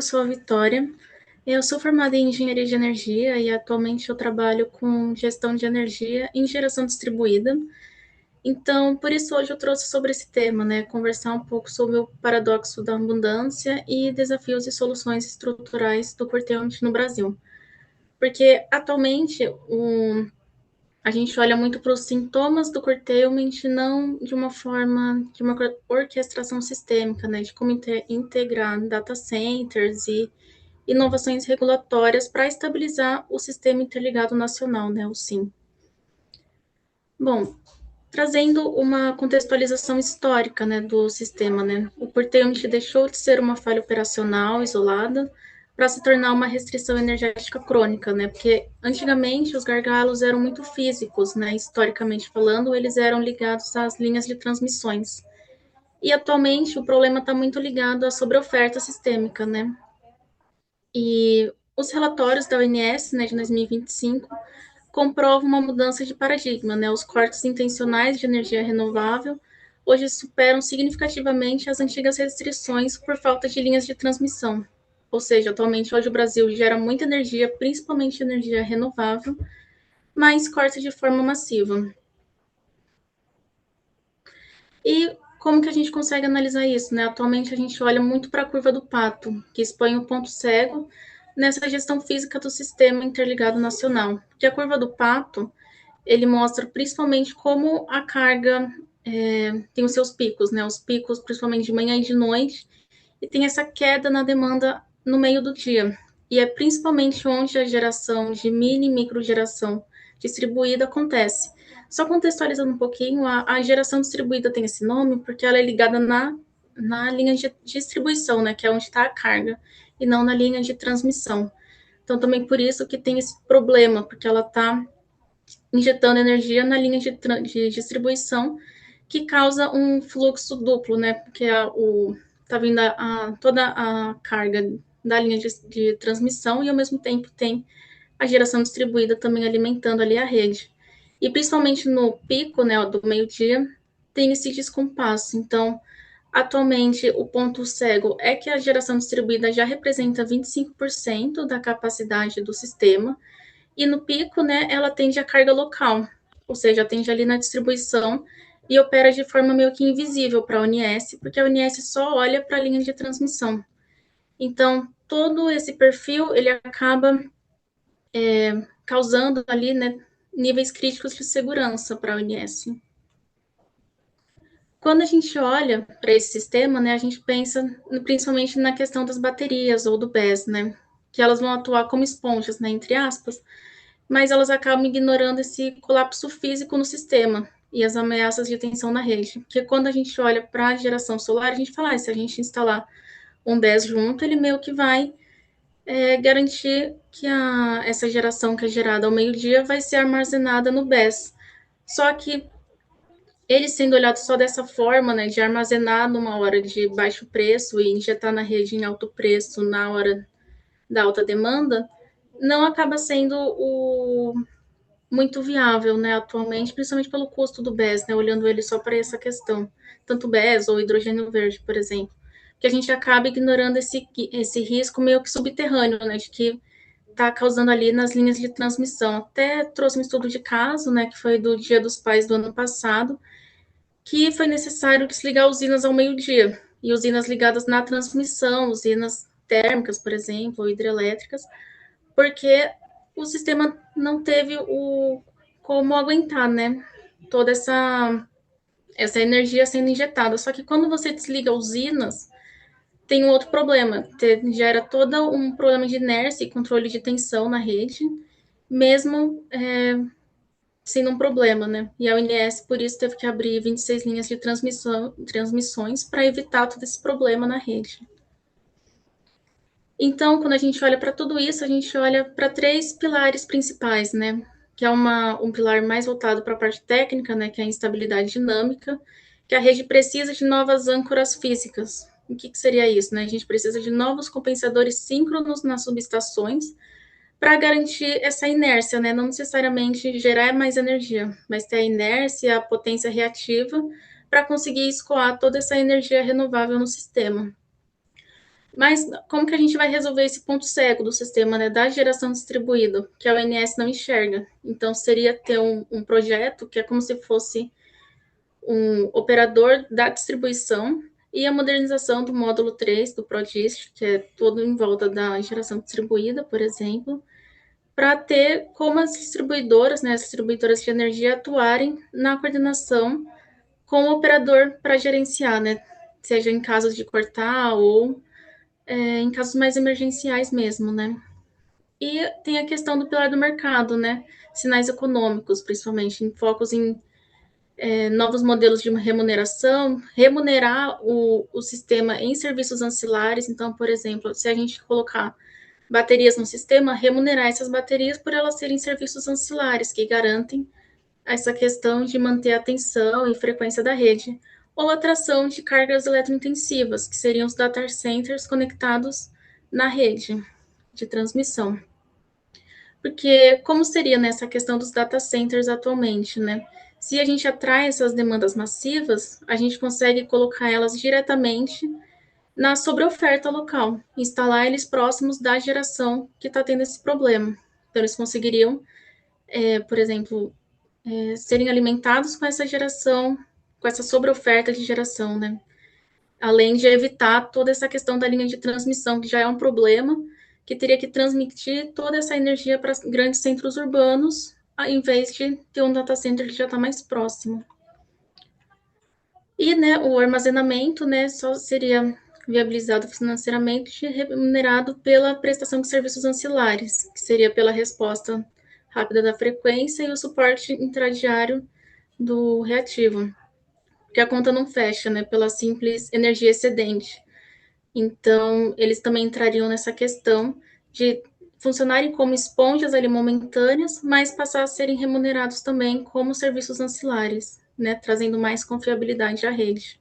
sou a Vitória. Eu sou formada em engenharia de energia e atualmente eu trabalho com gestão de energia em geração distribuída. Então, por isso hoje eu trouxe sobre esse tema, né? Conversar um pouco sobre o paradoxo da abundância e desafios e soluções estruturais do curtailment no Brasil. Porque atualmente a gente olha muito para os sintomas do curtailment, não de uma forma, de uma orquestração sistêmica, né? De como integrar data centers e inovações regulatórias para estabilizar o Sistema Interligado Nacional, né, o SIM. Bom, trazendo uma contextualização histórica, né, do sistema, né, o curtailment deixou de ser uma falha operacional isolada para se tornar uma restrição energética crônica, né, porque antigamente os gargalos eram muito físicos, né, historicamente falando, eles eram ligados às linhas de transmissões. E atualmente o problema está muito ligado à sobreoferta sistêmica, né, e os relatórios da ONS, né, de 2025, comprovam uma mudança de paradigma, né? Os cortes intencionais de energia renovável hoje superam significativamente as antigas restrições por falta de linhas de transmissão. Ou seja, atualmente hoje o Brasil gera muita energia, principalmente energia renovável, mas corta de forma massiva. E como que a gente consegue analisar isso, né? Atualmente a gente olha muito para a curva do pato, que expõe o ponto cego nessa gestão física do sistema interligado nacional. Que a curva do pato, ele mostra principalmente como a carga tem os seus picos, né? Os picos principalmente de manhã e de noite, e tem essa queda na demanda no meio do dia. E é principalmente onde a geração de mini e micro geração distribuída acontece. Só contextualizando um pouquinho, a geração distribuída tem esse nome porque ela é ligada na linha de distribuição, né, que é onde está a carga, e não na linha de transmissão. Então, também por isso que tem esse problema, porque ela está injetando energia na linha de distribuição, que causa um fluxo duplo, né? Porque tá vindo toda a carga da linha de transmissão e ao mesmo tempo tem a geração distribuída também alimentando ali a rede. E principalmente no pico, né, do meio-dia, tem esse descompasso. Então, atualmente, o ponto cego é que a geração distribuída já representa 25% da capacidade do sistema, e no pico, né, ela atende a carga local, ou seja, atende ali na distribuição e opera de forma meio que invisível para a ONS, porque a ONS só olha para a linha de transmissão. Então, todo esse perfil, ele acaba causando ali, né, níveis críticos de segurança para a ONS. Quando a gente olha para esse sistema, né, a gente pensa principalmente na questão das baterias ou do BES, né, que elas vão atuar como esponjas, né, entre aspas, mas elas acabam ignorando esse colapso físico no sistema e as ameaças de tensão na rede. Porque quando a gente olha para a geração solar, a gente fala, se a gente instalar um BES junto, ele meio que vai garantir que essa geração que é gerada ao meio-dia vai ser armazenada no BES. Só que ele sendo olhado só dessa forma, né, de armazenar numa hora de baixo preço e injetar na rede em alto preço na hora da alta demanda, não acaba sendo muito viável, né, atualmente, principalmente pelo custo do BES, né, olhando ele só para essa questão, tanto BES ou hidrogênio verde, por exemplo, que a gente acaba ignorando esse risco meio que subterrâneo, né, de que está causando ali nas linhas de transmissão. Até trouxe um estudo de caso, né, que foi do Dia dos Pais do ano passado, que foi necessário desligar usinas ao meio-dia, e usinas ligadas na transmissão, usinas térmicas, por exemplo, ou hidrelétricas, porque o sistema não teve como aguentar, né? Toda essa energia sendo injetada. Só que quando você desliga usinas, tem um outro problema. Gera todo um problema de inércia e controle de tensão na rede, mesmo sendo um problema, né? E a ONS, por isso, teve que abrir 26 linhas de transmissões para evitar todo esse problema na rede. Então, quando a gente olha para tudo isso, a gente olha para três pilares principais, né? Que é um pilar mais voltado para a parte técnica, né? Que é a instabilidade dinâmica, que a rede precisa de novas âncoras físicas. O que seria isso, né? A gente precisa de novos compensadores síncronos nas subestações para garantir essa inércia, né? Não necessariamente gerar mais energia, mas ter a inércia, a potência reativa para conseguir escoar toda essa energia renovável no sistema. Mas como que a gente vai resolver esse ponto cego do sistema, né, da geração distribuída, que a ONS não enxerga? Então, seria ter um projeto que é como se fosse um operador da distribuição e a modernização do módulo 3 do PRODIST, que é todo em volta da geração distribuída, por exemplo, para ter como as distribuidoras, né, as distribuidoras de energia atuarem na coordenação com o operador para gerenciar, né, seja em casos de cortar ou em casos mais emergenciais mesmo, né. E tem a questão do pilar do mercado, né, sinais econômicos, principalmente, em focos em novos modelos de remuneração, remunerar o sistema em serviços ancilares. Então, por exemplo, se a gente colocar baterias no sistema, remunerar essas baterias por elas serem serviços ancilares, que garantem essa questão de manter a tensão e frequência da rede, ou atração de cargas eletrointensivas, que seriam os data centers conectados na rede de transmissão. Porque como seria nessa questão dos data centers atualmente, né? Se a gente atrai essas demandas massivas, a gente consegue colocar elas diretamente na sobreoferta local, instalar eles próximos da geração que está tendo esse problema. Então, eles conseguiriam, por exemplo, serem alimentados com essa geração, com essa sobreoferta de geração, né? Além de evitar toda essa questão da linha de transmissão, que já é um problema, que teria que transmitir toda essa energia para grandes centros urbanos, em vez de ter um data center que já está mais próximo. E, né, o armazenamento, né, só seria viabilizado financeiramente e remunerado pela prestação de serviços ancilares, que seria pela resposta rápida da frequência e o suporte intradiário do reativo, que a conta não fecha, né, pela simples energia excedente. Então, eles também entrariam nessa questão de funcionarem como esponjas ali momentâneas, mas passar a serem remunerados também como serviços ancilares, né, trazendo mais confiabilidade à rede.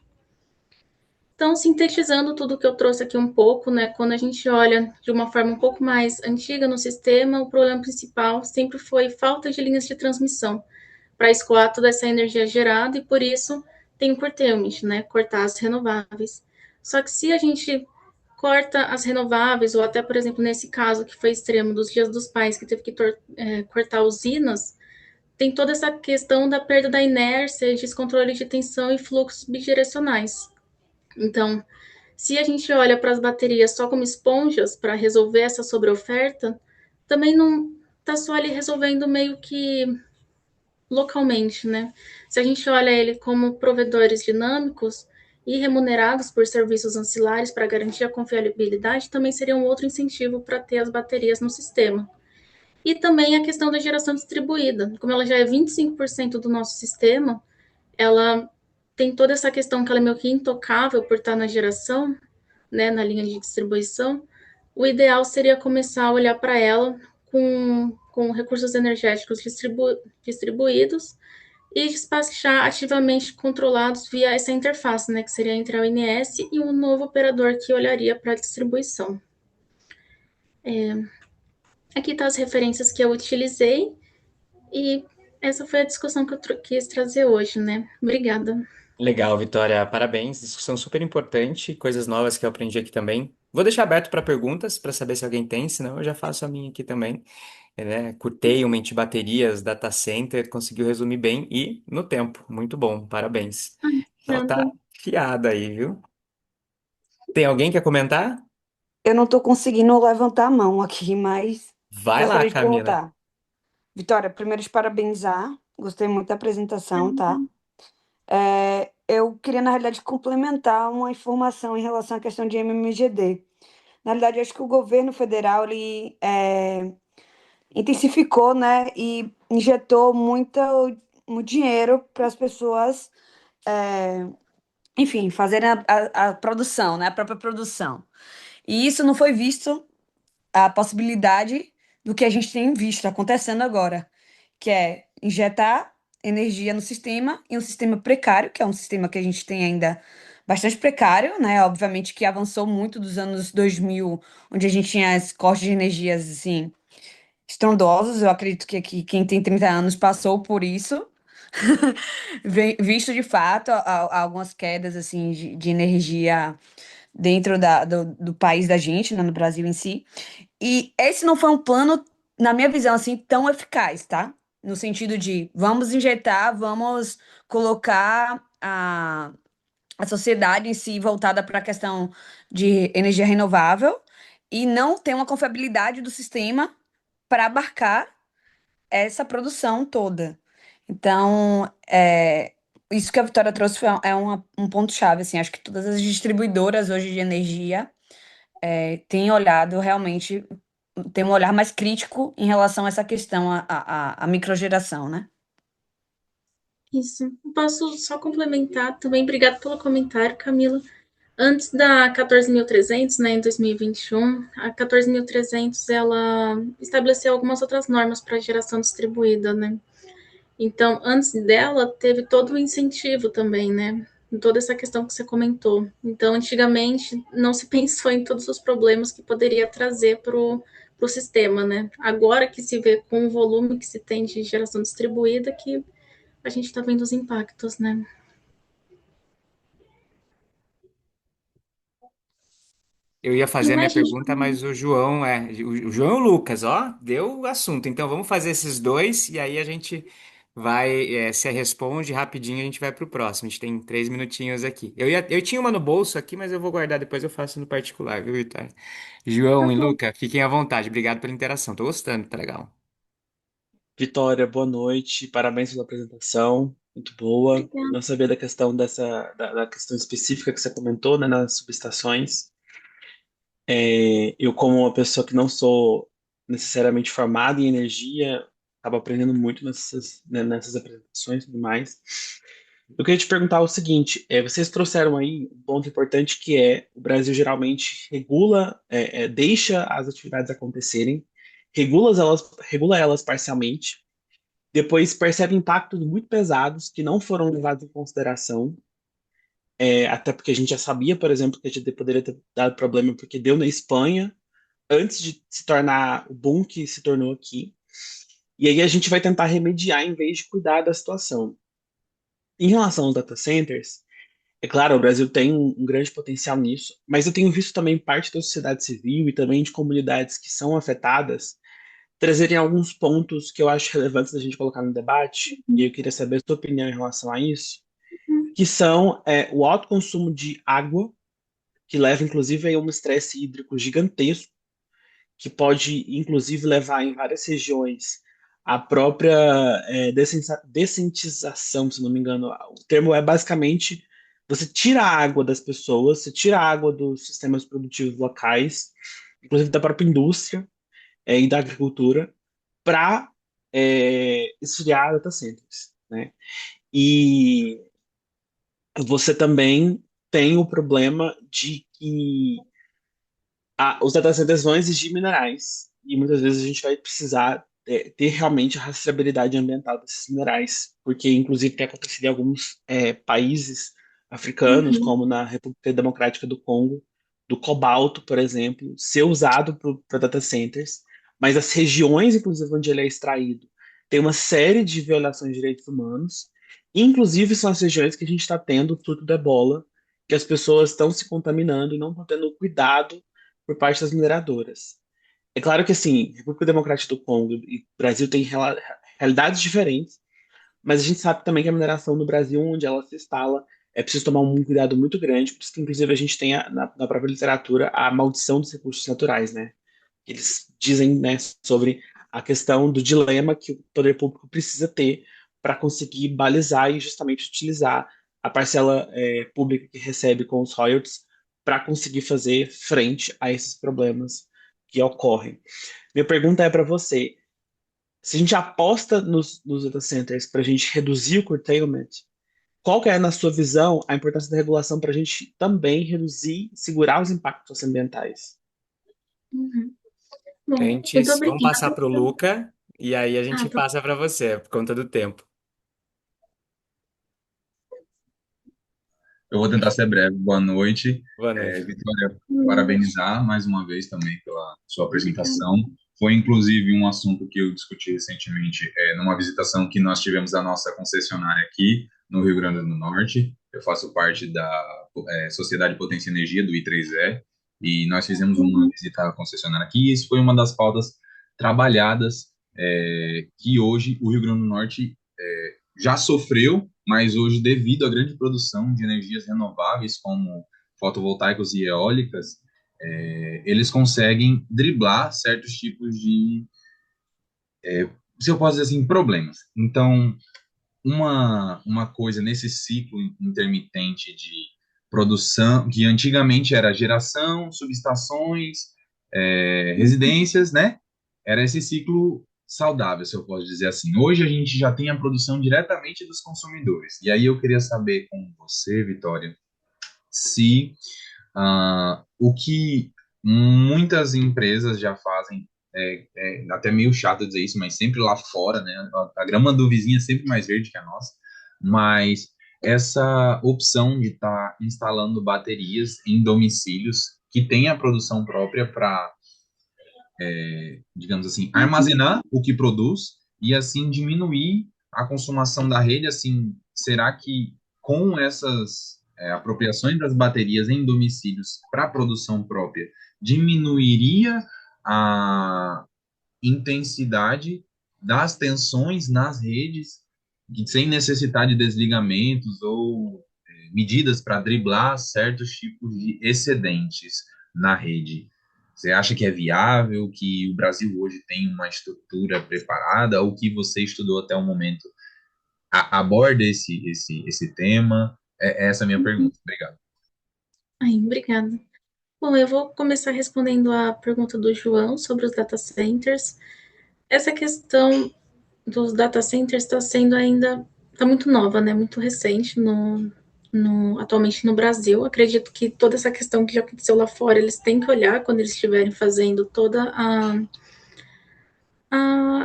Então, sintetizando tudo que eu trouxe aqui um pouco, né, quando a gente olha de uma forma um pouco mais antiga no sistema, o problema principal sempre foi falta de linhas de transmissão para escoar toda essa energia gerada e por isso tem o curtailment, né, cortar as renováveis. Só que se a gente corta as renováveis, ou até, por exemplo, nesse caso que foi extremo dos Dias dos Pais, que teve que cortar usinas, tem toda essa questão da perda da inércia, descontrole de tensão e fluxos bidirecionais. Então, se a gente olha para as baterias só como esponjas para resolver essa sobreoferta, também não está só ali resolvendo meio que localmente, né? Se a gente olha ele como provedores dinâmicos e remunerados por serviços ancilares para garantir a confiabilidade, também seria um outro incentivo para ter as baterias no sistema. E também a questão da geração distribuída. Como ela já é 25% do nosso sistema, ela tem toda essa questão que ela é meio que intocável por estar na geração, né, na linha de distribuição. O ideal seria começar a olhar para ela com recursos energéticos distribuídos e despachar ativamente controlados via essa interface, né, que seria entre a ONS e um novo operador que olharia para a distribuição. Aqui estão as referências que eu utilizei e essa foi a discussão que eu quis trazer hoje, né? Obrigada. Legal, Vitória, parabéns. Discussão super importante, coisas novas que eu aprendi aqui também. Vou deixar aberto para perguntas, para saber se alguém tem, senão eu já faço a minha aqui também. Né? Curtailment, baterias, data center, conseguiu resumir bem e no tempo. Muito bom, parabéns. Só tá Obrigada. fiada aí, viu? Tem alguém que quer comentar? Eu não estou conseguindo levantar a mão aqui, mas Vai lá, gostaria de Camila. perguntar. Vitória, primeiro te parabenizar. Gostei muito da apresentação, tá? Eu queria, na realidade, complementar uma informação em relação à questão de MMGD. Na realidade, eu acho que o governo federal ele, intensificou, né, e injetou muito dinheiro para as pessoas, enfim, fazerem a produção, né, a própria produção. E isso não foi visto a possibilidade do que a gente tem visto acontecendo agora, que é injetar energia no sistema, e um sistema precário, que é um sistema que a gente tem ainda bastante precário, né? Obviamente que avançou muito dos anos 2000, onde a gente tinha as cortes de energias assim estrondosos. Eu acredito que aqui quem tem 30 anos passou por isso. Visto de fato algumas quedas assim de energia dentro do país da gente, né, no Brasil em si. E esse não foi um plano, na minha visão, assim, tão eficaz, tá? No sentido de vamos injetar, vamos colocar a sociedade em si voltada para a questão de energia renovável e não ter uma confiabilidade do sistema para abarcar essa produção toda. Então, isso que a Vitória trouxe um ponto-chave, assim, acho que todas as distribuidoras hoje de energia têm olhado realmente, tem um olhar mais crítico em relação a essa questão, a microgeração, né? Isso. Posso só complementar também. Obrigada pelo comentário, Camila. Antes da 14.300, né, em 2021, a 14.300 ela estabeleceu algumas outras normas para geração distribuída, né? Então, antes dela, teve todo o incentivo também, né? Toda essa questão que você comentou. Então, antigamente, não se pensou em todos os problemas que poderia trazer para o sistema, né? Agora que se vê com o volume que se tem de geração distribuída, que a gente está vendo os impactos, né? Eu ia E fazer a minha mais, gente, pergunta, mas o João e o Lucas, ó, deu o assunto. Então vamos fazer esses dois e aí a gente vai, se responde rapidinho, a gente vai pro próximo. A gente tem 3 minutinhos aqui. Eu tinha uma no bolso aqui, mas eu vou guardar depois eu faço no particular, viu, Vitória? tá João e bom. Luca, fiquem à vontade. Obrigado pela interação. Tô gostando, tá legal. Vitória, boa noite. Parabéns pela apresentação. Muito boa. Obrigada. Não sabia da questão da questão específica que você comentou, né, nas subestações. Eu, como uma pessoa que não sou necessariamente formada em energia, acabo aprendendo muito nessas apresentações e tudo mais. Eu queria te perguntar o seguinte: vocês trouxeram aí um ponto importante que é o Brasil geralmente regula, deixa as atividades acontecerem, regula elas parcialmente, depois percebe impactos muito pesados que não foram levados em consideração, até porque a gente já sabia, por exemplo, que a GD poderia ter dado problema porque deu na Espanha, antes de se tornar o boom que se tornou aqui. E aí a gente vai tentar remediar em vez de cuidar da situação. Em relação aos data centers, é claro, o Brasil tem um grande potencial nisso, mas eu tenho visto também parte da sociedade civil e também de comunidades que são afetadas trazerem alguns pontos que eu acho relevantes da gente colocar no debate, e eu queria saber a sua opinião em relação a isso, que são o alto consumo de água, que leva inclusive a um estresse hídrico gigantesco, que pode inclusive levar em várias regiões a própria dessentização, se não me engano. O termo é basicamente você tira a água das pessoas, você tira a água dos sistemas produtivos locais, inclusive da própria indústria e da agricultura, para esfriar data centers, né? E você também tem o problema de que os data centers vão exigir minerais e muitas vezes a gente vai precisar ter realmente a rastreabilidade ambiental desses minerais, porque inclusive tem acontecido em alguns países africanos, Uhum. como na República Democrática do Congo, do cobalto, por exemplo, ser usado para data centers, mas as regiões, inclusive, onde ele é extraído, tem uma série de violações de direitos humanos, inclusive são as regiões que a gente está tendo o surto da Ebola, que as pessoas estão se contaminando e não estão tendo cuidado por parte das mineradoras. É claro que, assim, República Democrática do Congo e Brasil têm realidades diferentes, mas a gente sabe também que a mineração no Brasil, onde ela se instala, é preciso tomar um cuidado muito grande, por isso que, inclusive, a gente tem na própria literatura a maldição dos recursos naturais, né? Eles dizem, né, sobre a questão do dilema que o poder público precisa ter para conseguir balizar e justamente utilizar a parcela pública que recebe com os royalties para conseguir fazer frente a esses problemas que ocorrem. Minha pergunta é para você: se a gente aposta nos data centers para a gente reduzir o curtailment, qual que é, na sua visão, a importância da regulação para a gente também reduzir, segurar os impactos ambientais? Uhum. Bom, muito Antes, vamos passar obrigada. pro Luca e aí a Ah, gente tá. passa para você, por conta do tempo. Eu vou tentar ser breve. Boa noite. Boa noite. Vitória, Boa noite. parabenizar mais uma vez também pela sua Obrigada. apresentação. Foi inclusive um assunto que eu discuti recentemente numa visitação que nós tivemos à nossa concessionária aqui no Rio Grande do Norte. Eu faço parte da Sociedade Potência e Energia, do I3E, e nós fizemos uma visita à concessionária aqui, e isso foi uma das pautas trabalhadas, que hoje o Rio Grande do Norte já sofreu, mas hoje, devido à grande produção de energias renováveis, como fotovoltaicos e eólicas, eles conseguem driblar certos tipos de, se eu posso dizer assim, problemas. Então, uma coisa nesse ciclo intermitente de produção, que antigamente era geração, subestações, residências, né? Era esse ciclo saudável, se eu posso dizer assim. Hoje a gente já tem a produção diretamente dos consumidores. E aí eu queria saber com você, Vitória, se o que muitas empresas já fazem, até meio chato dizer isso, mas sempre lá fora, né? A grama do vizinho é sempre mais verde que a nossa, mas essa opção de estar instalando baterias em domicílios que tem a produção própria para, digamos assim, armazenar o que produz e assim diminuir a consumação da rede, assim, será que com essas apropriações das baterias em domicílios para produção própria diminuiria a intensidade das tensões nas redes, sem necessidade de desligamentos ou medidas para driblar certos tipos de excedentes na rede? Você acha que é viável, que o Brasil hoje tem uma estrutura preparada, ou que você estudou até o momento aborda esse tema? Essa é a minha pergunta. Obrigado. Ai, obrigada. Bom, eu vou começar respondendo a pergunta do João sobre os data centers. Essa questão dos data centers está sendo ainda, está muito nova, né? Muito recente atualmente no Brasil. Acredito que toda essa questão que já aconteceu lá fora, eles têm que olhar quando eles estiverem fazendo toda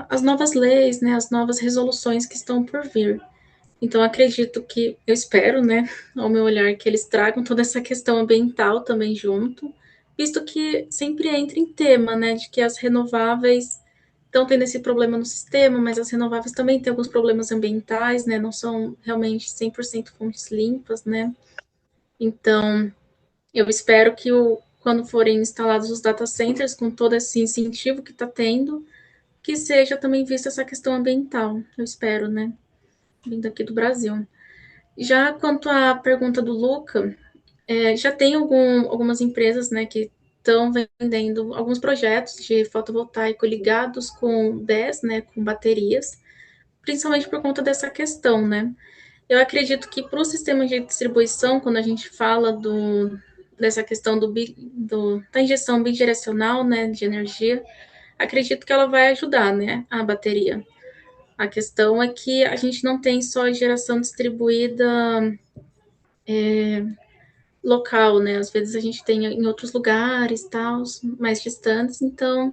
as novas leis, né? As novas resoluções que estão por vir. Então, acredito que, eu espero, né, ao meu olhar, que eles tragam toda essa questão ambiental também junto, visto que sempre entra em tema, né, de que as renováveis estão tendo esse problema no sistema, mas as renováveis também têm alguns problemas ambientais, né, não são realmente 100% fontes limpas, né. Então, eu espero que quando forem instalados os data centers, com todo esse incentivo que está tendo, que seja também vista essa questão ambiental, eu espero, né, vindo aqui do Brasil. Já quanto à pergunta do Luca, já tem algumas empresas, né, que estão vendendo alguns projetos de fotovoltaico ligados com BESS, né, com baterias, principalmente por conta dessa questão, né. Eu acredito que para o sistema de distribuição, quando a gente fala dessa questão da injeção bidirecional, né, de energia, acredito que ela vai ajudar, né, a bateria. A questão é que a gente não tem só geração distribuída local, né? Às vezes a gente tem em outros lugares, tal, mais distantes, então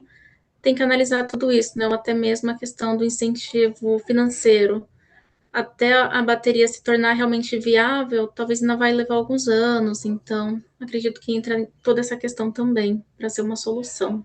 tem que analisar tudo isso, né? Ou até mesmo a questão do incentivo financeiro. Até a bateria se tornar realmente viável, talvez ainda vai levar alguns anos, então acredito que entra toda essa questão também para ser uma solução.